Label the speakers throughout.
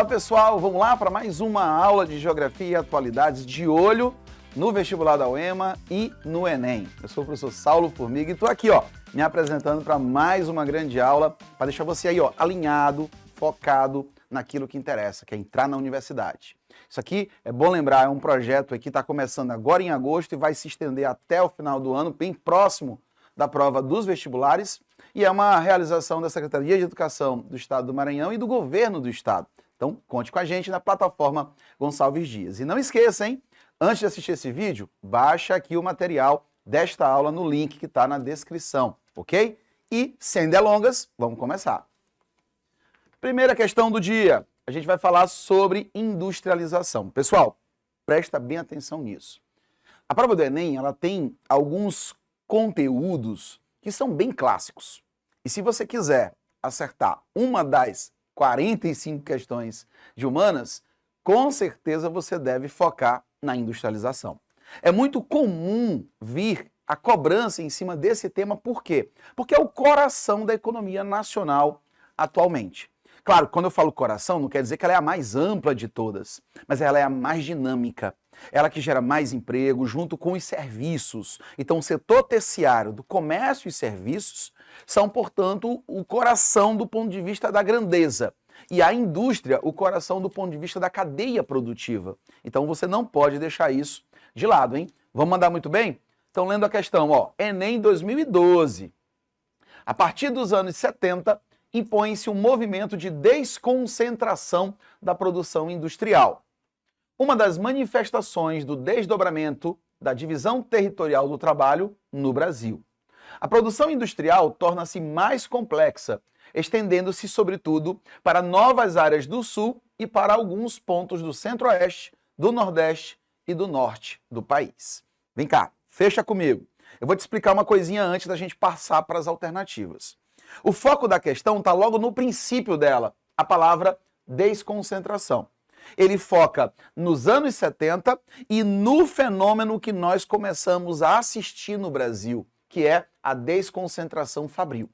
Speaker 1: Fala pessoal, vamos lá para mais uma aula de Geografia e Atualidades de olho no vestibular da UEMA e no Enem. Eu sou o professor Saulo Formiga e estou aqui me apresentando para mais uma grande aula para deixar você aí alinhado, focado naquilo que interessa, que é entrar na universidade. Isso aqui, é bom lembrar, é um projeto que está começando agora em agosto e vai se estender até o final do ano, bem próximo da prova dos vestibulares, e é uma realização da Secretaria de Educação do Estado do Maranhão e do Governo do Estado. Então, conte com a gente na plataforma Gonçalves Dias. E não esqueça, hein? Antes de assistir esse vídeo, baixa aqui o material desta aula no link que está na descrição, ok? E, sem delongas, vamos começar. Primeira questão do dia, a gente vai falar sobre industrialização. Pessoal, presta bem atenção nisso. A prova do Enem, ela tem alguns conteúdos que são bem clássicos. E se você quiser acertar uma das 45 questões de humanas, com certeza você deve focar na industrialização. É muito comum vir a cobrança em cima desse tema, por quê? Porque é o coração da economia nacional atualmente. Claro, quando eu falo coração, não quer dizer que ela é a mais ampla de todas, mas ela é a mais dinâmica. Ela que gera mais emprego junto com os serviços. Então, o setor terciário do comércio e serviços são, portanto, o coração do ponto de vista da grandeza. E a indústria, o coração do ponto de vista da cadeia produtiva. Então, você não pode deixar isso de lado, hein? Vamos mandar muito bem? Então, lendo a questão, Enem 2012. A partir dos anos 70, impõe-se um movimento de desconcentração da produção industrial. Uma das manifestações do desdobramento da divisão territorial do trabalho no Brasil. A produção industrial torna-se mais complexa, estendendo-se, sobretudo, para novas áreas do Sul e para alguns pontos do Centro-Oeste, do Nordeste e do Norte do país. Vem cá, fecha comigo. Eu vou te explicar uma coisinha antes da gente passar para as alternativas. O foco da questão está logo no princípio dela, a palavra desconcentração. Ele foca nos anos 70 e no fenômeno que nós começamos a assistir no Brasil, que é a desconcentração fabril.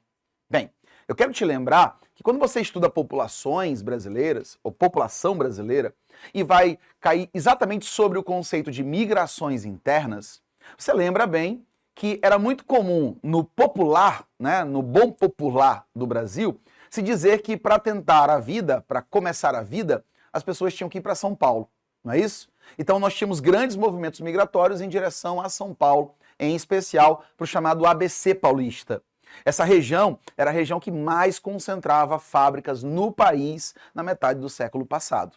Speaker 1: Bem, eu quero te lembrar que quando você estuda populações brasileiras, ou população brasileira, e vai cair exatamente sobre o conceito de migrações internas, você lembra bem que era muito comum no popular, no bom popular do Brasil, se dizer que para tentar a vida, para começar a vida, as pessoas tinham que ir para São Paulo, não é isso? Então nós tínhamos grandes movimentos migratórios em direção a São Paulo, em especial para o chamado ABC paulista. Essa região era a região que mais concentrava fábricas no país na metade do século passado.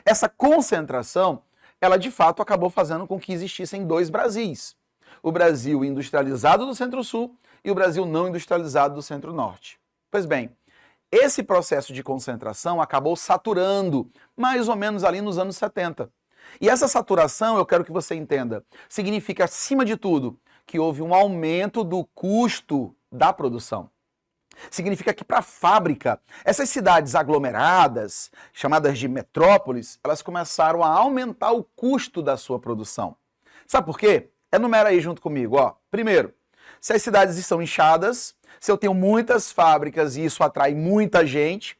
Speaker 1: Essa concentração, ela de fato acabou fazendo com que existissem dois Brasis. O Brasil industrializado do Centro-Sul e o Brasil não industrializado do Centro-Norte. Pois bem, esse processo de concentração acabou saturando mais ou menos ali nos anos 70. E essa saturação, eu quero que você entenda, significa, acima de tudo, que houve um aumento do custo da produção. Significa que para a fábrica, essas cidades aglomeradas, chamadas de metrópoles, elas começaram a aumentar o custo da sua produção. Sabe por quê? Enumera aí junto comigo. Primeiro, se as cidades estão inchadas, se eu tenho muitas fábricas e isso atrai muita gente,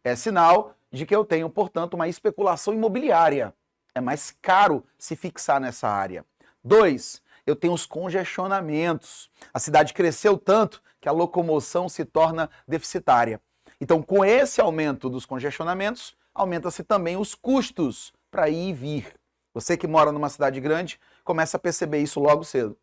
Speaker 1: é sinal de que eu tenho, portanto, uma especulação imobiliária. É mais caro se fixar nessa área. 2, eu tenho os congestionamentos. A cidade cresceu tanto que a locomoção se torna deficitária. Então, com esse aumento dos congestionamentos, aumenta-se também os custos para ir e vir. Você que mora numa cidade grande, começa a perceber isso logo cedo.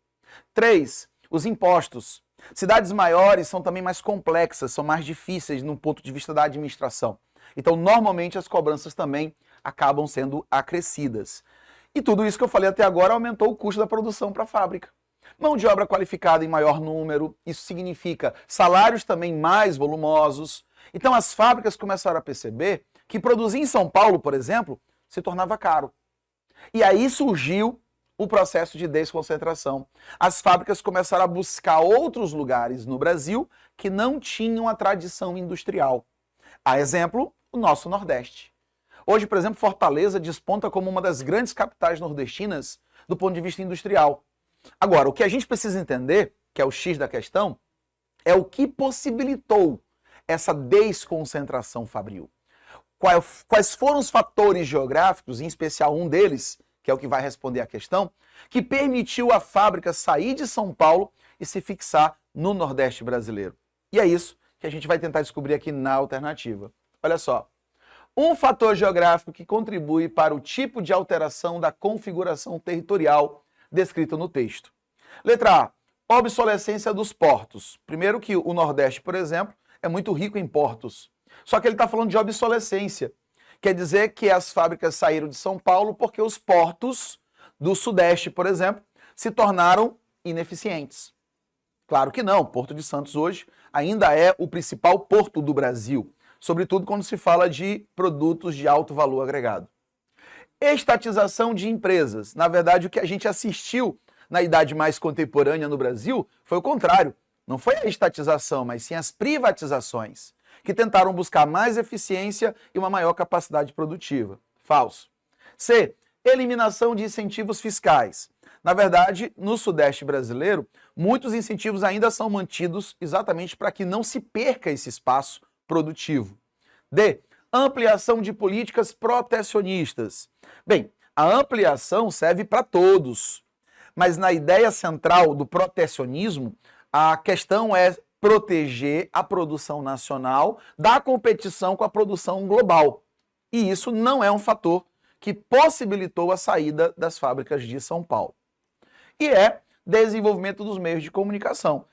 Speaker 1: 3, os impostos. Cidades maiores são também mais complexas, são mais difíceis no ponto de vista da administração. Então, normalmente, as cobranças também acabam sendo acrescidas. E tudo isso que eu falei até agora aumentou o custo da produção para a fábrica. Mão de obra qualificada em maior número, isso significa salários também mais volumosos. Então, as fábricas começaram a perceber que produzir em São Paulo, por exemplo, se tornava caro. E aí surgiu o processo de desconcentração. As fábricas começaram a buscar outros lugares no Brasil que não tinham a tradição industrial. A exemplo, o nosso Nordeste. Hoje, por exemplo, Fortaleza desponta como uma das grandes capitais nordestinas do ponto de vista industrial. Agora, o que a gente precisa entender, que é o X da questão, é o que possibilitou essa desconcentração fabril. quais foram os fatores geográficos, em especial um deles, que é o que vai responder a questão, que permitiu a fábrica sair de São Paulo e se fixar no Nordeste brasileiro. E é isso que a gente vai tentar descobrir aqui na alternativa. Olha só. Um fator geográfico que contribui para o tipo de alteração da configuração territorial descrito no texto. Letra A. Obsolescência dos portos. Primeiro que o Nordeste, por exemplo, é muito rico em portos. Só que ele está falando de obsolescência. Quer dizer que as fábricas saíram de São Paulo porque os portos do Sudeste, por exemplo, se tornaram ineficientes. Claro que não. Porto de Santos hoje ainda é o principal porto do Brasil, sobretudo quando se fala de produtos de alto valor agregado. Estatização de empresas. Na verdade, o que a gente assistiu na idade mais contemporânea no Brasil foi o contrário. Não foi a estatização, mas sim as privatizações, que tentaram buscar mais eficiência e uma maior capacidade produtiva. Falso. C. Eliminação de incentivos fiscais. Na verdade, no Sudeste brasileiro, muitos incentivos ainda são mantidos exatamente para que não se perca esse espaço produtivo. D. Ampliação de políticas protecionistas. Bem, a ampliação serve para todos, mas na ideia central do protecionismo, a questão é proteger a produção nacional da competição com a produção global. E isso não é um fator que possibilitou a saída das fábricas de São Paulo. E é desenvolvimento dos meios de comunicação.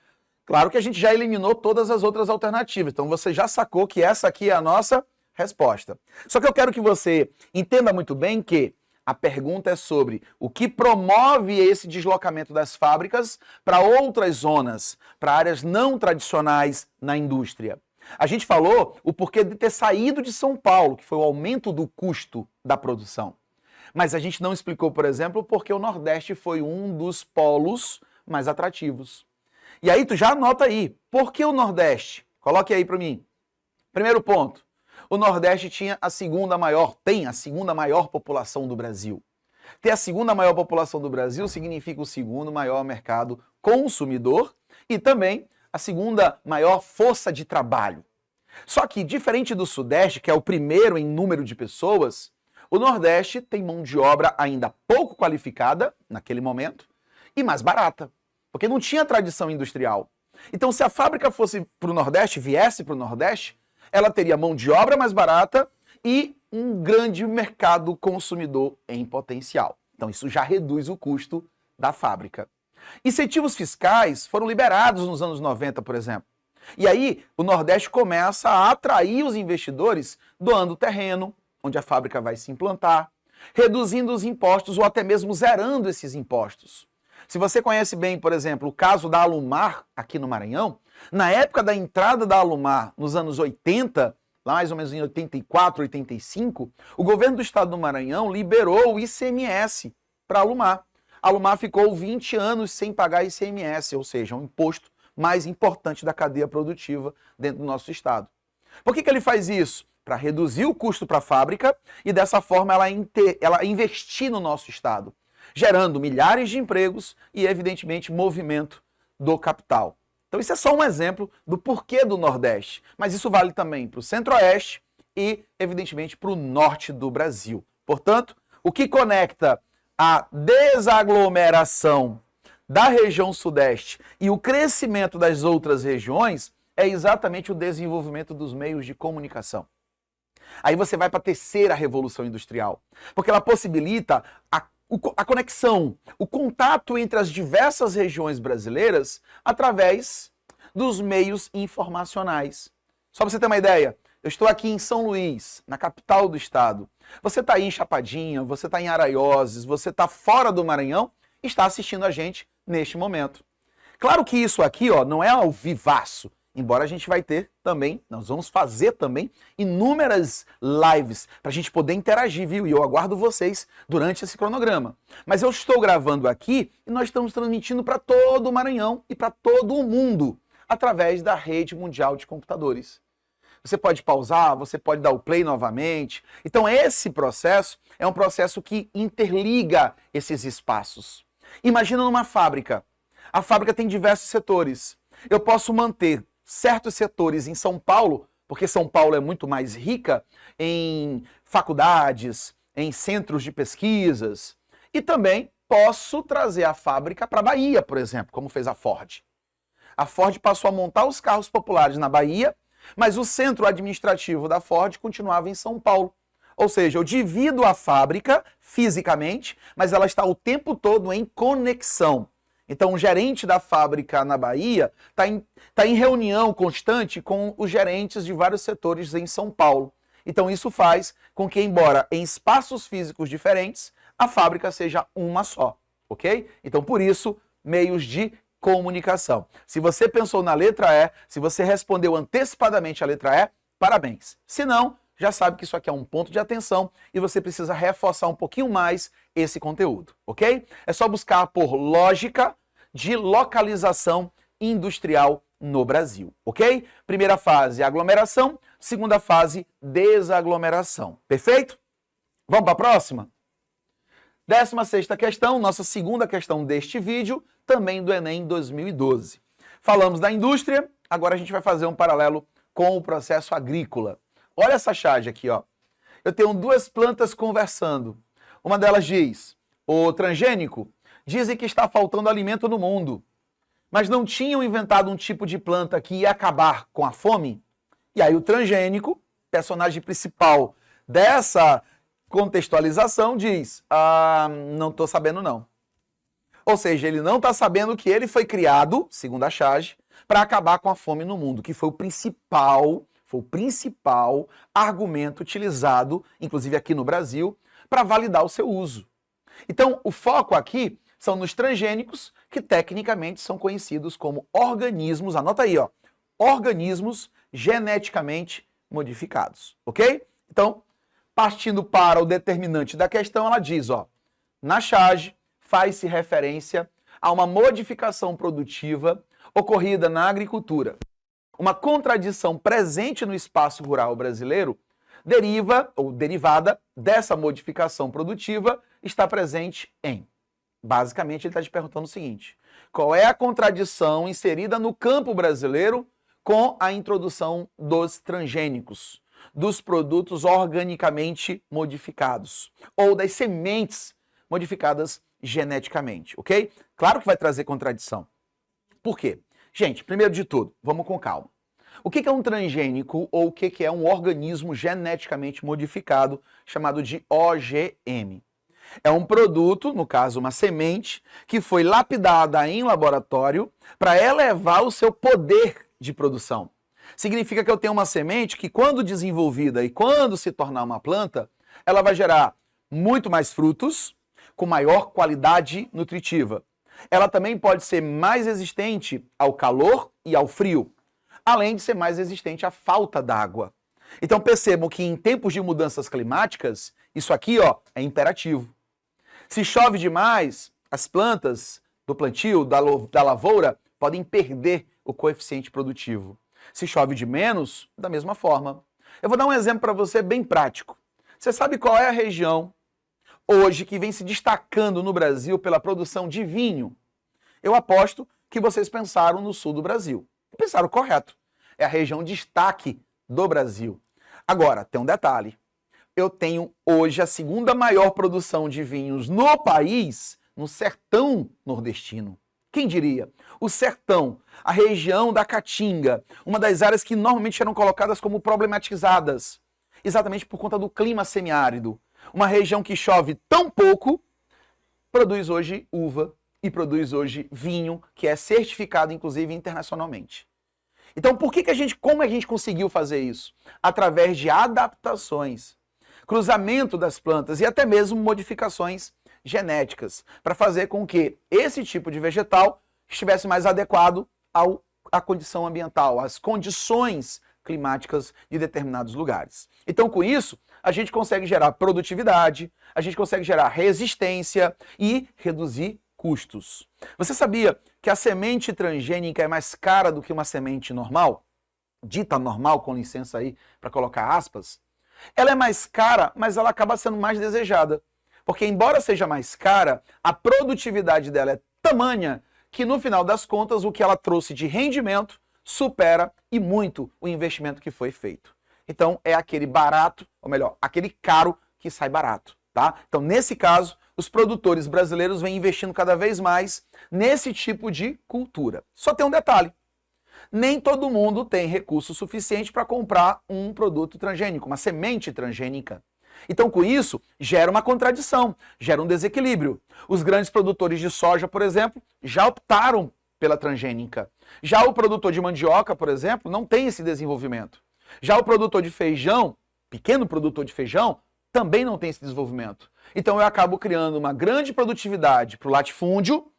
Speaker 1: Claro que a gente já eliminou todas as outras alternativas, então você já sacou que essa aqui é a nossa resposta. Só que eu quero que você entenda muito bem que a pergunta é sobre o que promove esse deslocamento das fábricas para outras zonas, para áreas não tradicionais na indústria. A gente falou o porquê de ter saído de São Paulo, que foi o aumento do custo da produção. Mas a gente não explicou, por exemplo, porque o Nordeste foi um dos polos mais atrativos. E aí tu já anota aí, por que o Nordeste? Coloque aí para mim. Primeiro ponto, o Nordeste tem a segunda maior população do Brasil. Ter a segunda maior população do Brasil significa o segundo maior mercado consumidor e também a segunda maior força de trabalho. Só que, diferente do Sudeste, que é o primeiro em número de pessoas, o Nordeste tem mão de obra ainda pouco qualificada, naquele momento, e mais barata, porque não tinha tradição industrial. Então, se a fábrica fosse para o Nordeste, viesse para o Nordeste, ela teria mão de obra mais barata e um grande mercado consumidor em potencial. Então, isso já reduz o custo da fábrica. Incentivos fiscais foram liberados nos anos 90, por exemplo. E aí, o Nordeste começa a atrair os investidores doando terreno, onde a fábrica vai se implantar, reduzindo os impostos ou até mesmo zerando esses impostos. Se você conhece bem, por exemplo, o caso da Alumar aqui no Maranhão, na época da entrada da Alumar, nos anos 80, lá mais ou menos em 84, 85, o governo do estado do Maranhão liberou o ICMS para a Alumar. A Alumar ficou 20 anos sem pagar ICMS, ou seja, um imposto mais importante da cadeia produtiva dentro do nosso estado. Por que ele faz isso? Para reduzir o custo para a fábrica e dessa forma ela investir no nosso estado, gerando milhares de empregos e, evidentemente, movimento do capital. Então isso é só um exemplo do porquê do Nordeste, mas isso vale também para o Centro-Oeste e, evidentemente, para o Norte do Brasil. Portanto, o que conecta a desaglomeração da região Sudeste e o crescimento das outras regiões é exatamente o desenvolvimento dos meios de comunicação. Aí você vai para a terceira revolução industrial, porque ela possibilita a conexão, o contato entre as diversas regiões brasileiras através dos meios informacionais. Só para você ter uma ideia, eu estou aqui em São Luís, na capital do estado. Você está aí em Chapadinha, você está em Araioses, você está fora do Maranhão e está assistindo a gente neste momento. Claro que isso aqui não é ao vivaço, embora a gente vai ter também, nós vamos fazer também inúmeras lives para a gente poder interagir, viu? E eu aguardo vocês durante esse cronograma. Mas eu estou gravando aqui e nós estamos transmitindo para todo o Maranhão e para todo o mundo através da rede mundial de computadores. Você pode pausar, você pode dar o play novamente. Então esse processo é um processo que interliga esses espaços. Imagina numa fábrica. A fábrica tem diversos setores. Eu posso manter certos setores em São Paulo porque São Paulo é muito mais rica em faculdades, em centros de pesquisas. E também posso trazer a fábrica para a Bahia, por exemplo, como fez a Ford. A Ford passou a montar os carros populares na Bahia, mas o centro administrativo da Ford continuava em São Paulo. Ou seja, eu divido a fábrica fisicamente, mas ela está o tempo todo em conexão. Então, o gerente da fábrica na Bahia está em reunião constante com os gerentes de vários setores em São Paulo. Então, isso faz com que, embora em espaços físicos diferentes, a fábrica seja uma só, ok? Então, por isso, meios de comunicação. Se você pensou na letra E, se você respondeu antecipadamente a letra E, parabéns. Se não, já sabe que isso aqui é um ponto de atenção e você precisa reforçar um pouquinho mais esse conteúdo, ok? É só buscar por lógica de localização industrial no Brasil, ok? Primeira fase, aglomeração. Segunda fase, desaglomeração. Perfeito? Vamos para a próxima? 16ª questão, nossa segunda questão deste vídeo, também do Enem 2012. Falamos da indústria, agora a gente vai fazer um paralelo com o processo agrícola. Olha essa charge aqui, ó. Eu tenho duas plantas conversando. Uma delas diz: o transgênico, dizem que está faltando alimento no mundo, mas não tinham inventado um tipo de planta que ia acabar com a fome? E aí o transgênico, personagem principal dessa contextualização, diz: não estou sabendo não. Ou seja, ele não está sabendo que ele foi criado, segundo a charge, para acabar com a fome no mundo, que foi o principal argumento utilizado, inclusive aqui no Brasil, para validar o seu uso. Então, o foco aqui são nos transgênicos, que tecnicamente são conhecidos como organismos, anota aí, ó, organismos geneticamente modificados, ok? Então, partindo para o determinante da questão, ela diz, ó, na charge faz-se referência a uma modificação produtiva ocorrida na agricultura. Uma contradição presente no espaço rural brasileiro derivada dessa modificação produtiva está presente em. Basicamente, ele está te perguntando o seguinte: qual é a contradição inserida no campo brasileiro com a introdução dos transgênicos, dos produtos organicamente modificados ou das sementes modificadas geneticamente, ok? Claro que vai trazer contradição. Por quê? Gente, primeiro de tudo, vamos com calma. O que é um transgênico ou o que é um organismo geneticamente modificado chamado de OGM? É um produto, no caso uma semente, que foi lapidada em laboratório para elevar o seu poder de produção. Significa que eu tenho uma semente que, quando desenvolvida e quando se tornar uma planta, ela vai gerar muito mais frutos, com maior qualidade nutritiva. Ela também pode ser mais resistente ao calor e ao frio, além de ser mais resistente à falta d'água. Então percebam que em tempos de mudanças climáticas, isso aqui, ó, é imperativo. Se chove demais, as plantas do plantio, da lavoura, podem perder o coeficiente produtivo. Se chove de menos, da mesma forma. Eu vou dar um exemplo para você bem prático. Você sabe qual é a região hoje que vem se destacando no Brasil pela produção de vinho? Eu aposto que vocês pensaram no sul do Brasil. Pensaram correto. É a região de destaque do Brasil. Agora, tem um detalhe. Eu tenho hoje a segunda maior produção de vinhos no país, no sertão nordestino. Quem diria? O sertão, a região da Caatinga, uma das áreas que normalmente eram colocadas como problematizadas, exatamente por conta do clima semiárido. Uma região que chove tão pouco, produz hoje uva e produz hoje vinho, que é certificado, inclusive, internacionalmente. Então, como a gente conseguiu fazer isso? Através de adaptações, cruzamento das plantas e até mesmo modificações genéticas, para fazer com que esse tipo de vegetal estivesse mais adequado à condição ambiental, às condições climáticas de determinados lugares. Então, com isso, a gente consegue gerar produtividade, a gente consegue gerar resistência e reduzir custos. Você sabia que a semente transgênica é mais cara do que uma semente normal? Dita normal, com licença aí para colocar aspas. Ela é mais cara, mas ela acaba sendo mais desejada. Porque, embora seja mais cara, a produtividade dela é tamanha que, no final das contas, o que ela trouxe de rendimento supera e muito o investimento que foi feito. Então é aquele barato, ou melhor, aquele caro que sai barato, tá? Então nesse caso, os produtores brasileiros vêm investindo cada vez mais nesse tipo de cultura. Só tem um detalhe: nem todo mundo tem recurso suficiente para comprar um produto transgênico, uma semente transgênica. Então, com isso, gera uma contradição, gera um desequilíbrio. Os grandes produtores de soja, por exemplo, já optaram pela transgênica. Já o produtor de mandioca, por exemplo, não tem esse desenvolvimento. Já o produtor de feijão, pequeno produtor de feijão, também não tem esse desenvolvimento. Então eu acabo criando uma grande produtividade para o latifúndio,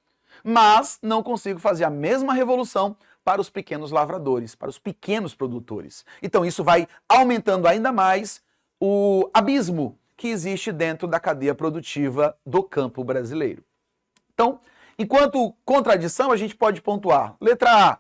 Speaker 1: mas não consigo fazer a mesma revolução para os pequenos lavradores, para os pequenos produtores. Então isso vai aumentando ainda mais o abismo que existe dentro da cadeia produtiva do campo brasileiro. Então, enquanto contradição, a gente pode pontuar: letra A,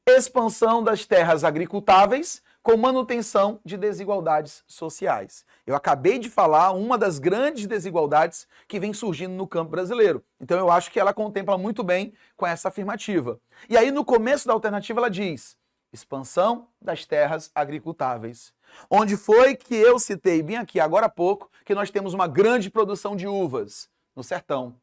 Speaker 1: expansão das terras agricultáveis com manutenção de desigualdades sociais. Eu acabei de falar uma das grandes desigualdades que vem surgindo no campo brasileiro. Então eu acho que ela contempla muito bem com essa afirmativa. E aí no começo da alternativa ela diz: expansão das terras agricultáveis. Onde foi que eu citei bem aqui, agora há pouco, que nós temos uma grande produção de uvas? No sertão.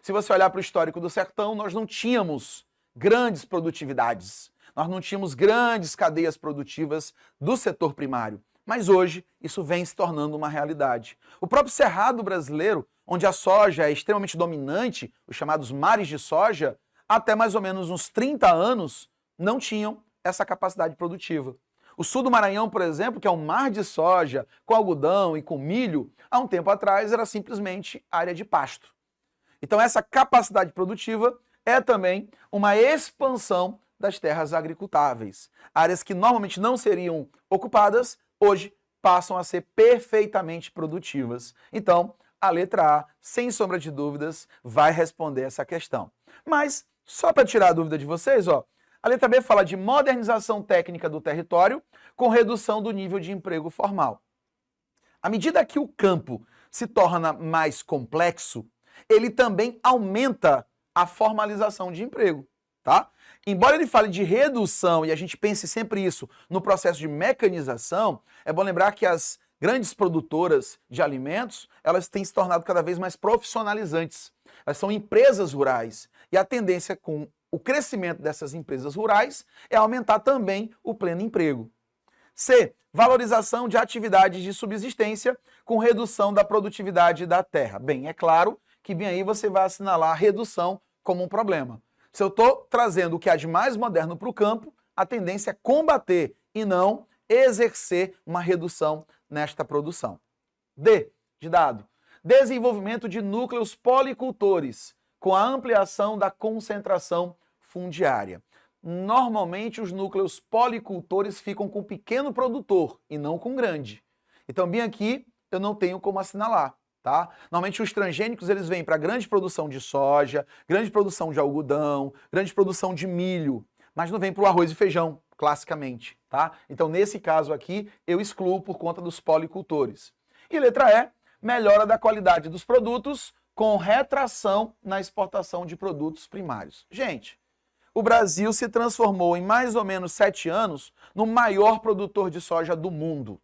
Speaker 1: Se você olhar para o histórico do sertão, nós não tínhamos grandes produtividades. Nós não tínhamos grandes cadeias produtivas do setor primário. Mas hoje isso vem se tornando uma realidade. O próprio Cerrado brasileiro, onde a soja é extremamente dominante, os chamados mares de soja, até mais ou menos uns 30 anos, não tinham essa capacidade produtiva. O sul do Maranhão, por exemplo, que é um mar de soja, com algodão e com milho, há um tempo atrás era simplesmente área de pasto. Então essa capacidade produtiva é também uma expansão das terras agricultáveis. Áreas que normalmente não seriam ocupadas, hoje passam a ser perfeitamente produtivas. Então, a letra A, sem sombra de dúvidas, vai responder essa questão. Mas, só para tirar a dúvida de vocês, a letra B fala de modernização técnica do território com redução do nível de emprego formal. À medida que o campo se torna mais complexo, ele também aumenta a formalização de emprego, tá? Embora ele fale de redução, e a gente pense sempre isso no processo de mecanização, é bom lembrar que as grandes produtoras de alimentos, elas têm se tornado cada vez mais profissionalizantes. Elas são empresas rurais, e a tendência com o crescimento dessas empresas rurais é aumentar também o pleno emprego. C. Valorização de atividades de subsistência com redução da produtividade da terra. Bem, é claro que bem aí você vai assinalar a redução como um problema. Se eu estou trazendo o que há de mais moderno para o campo, a tendência é combater e não exercer uma redução nesta produção. D, de dado, desenvolvimento de núcleos policultores, com a ampliação da concentração fundiária. Normalmente os núcleos policultores ficam com pequeno produtor e não com grande. Então, bem aqui, eu não tenho como assinalar. Tá? Normalmente os transgênicos eles vêm para grande produção de soja, grande produção de algodão, grande produção de milho, mas não vem para o arroz e feijão, classicamente. Tá? Então nesse caso aqui eu excluo por conta dos policultores. E letra E, melhora da qualidade dos produtos com retração na exportação de produtos primários. Gente, o Brasil se transformou em mais ou menos 7 anos no maior produtor de soja do mundo.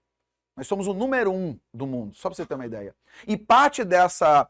Speaker 1: Nós somos o número 1 do mundo, só para você ter uma ideia. E parte dessa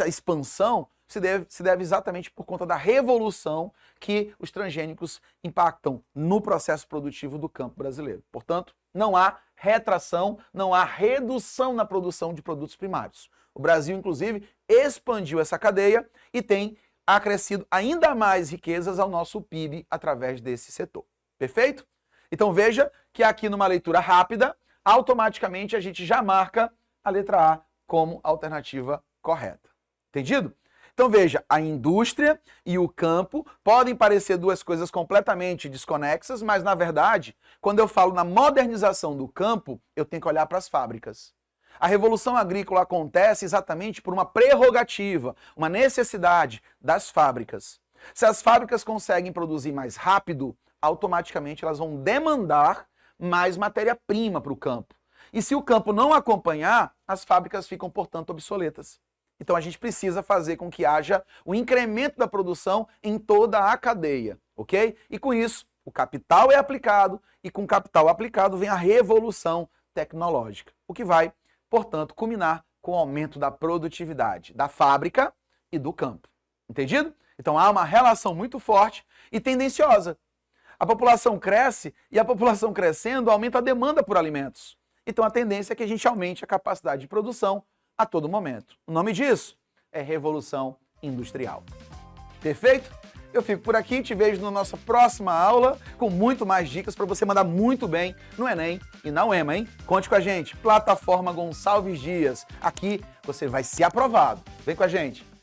Speaker 1: expansão se deve exatamente por conta da revolução que os transgênicos impactam no processo produtivo do campo brasileiro. Portanto, não há retração, não há redução na produção de produtos primários. O Brasil, inclusive, expandiu essa cadeia e tem acrescido ainda mais riquezas ao nosso PIB através desse setor. Perfeito? Então veja que aqui numa leitura rápida, automaticamente a gente já marca a letra A como alternativa correta. Entendido? Então veja, a indústria e o campo podem parecer duas coisas completamente desconexas, mas na verdade, quando eu falo na modernização do campo, eu tenho que olhar para as fábricas. A revolução agrícola acontece exatamente por uma prerrogativa, uma necessidade das fábricas. Se as fábricas conseguem produzir mais rápido, automaticamente elas vão demandar mais matéria-prima para o campo. E se o campo não acompanhar, as fábricas ficam, portanto, obsoletas. Então a gente precisa fazer com que haja o incremento da produção em toda a cadeia, ok? E com isso, O capital é aplicado e com capital aplicado vem a revolução tecnológica, o que vai, portanto, culminar com o aumento da produtividade da fábrica e do campo. Entendido? Então há uma relação muito forte e tendenciosa. A população cresce e a população crescendo aumenta a demanda por alimentos. Então a tendência é que a gente aumente a capacidade de produção a todo momento. O nome disso é Revolução Industrial. Perfeito? Eu fico por aqui, te vejo na nossa próxima aula com muito mais dicas para você mandar muito bem no Enem e na UEMA, hein? Conte com a gente, Plataforma Gonçalves Dias. Aqui você vai ser aprovado. Vem com a gente.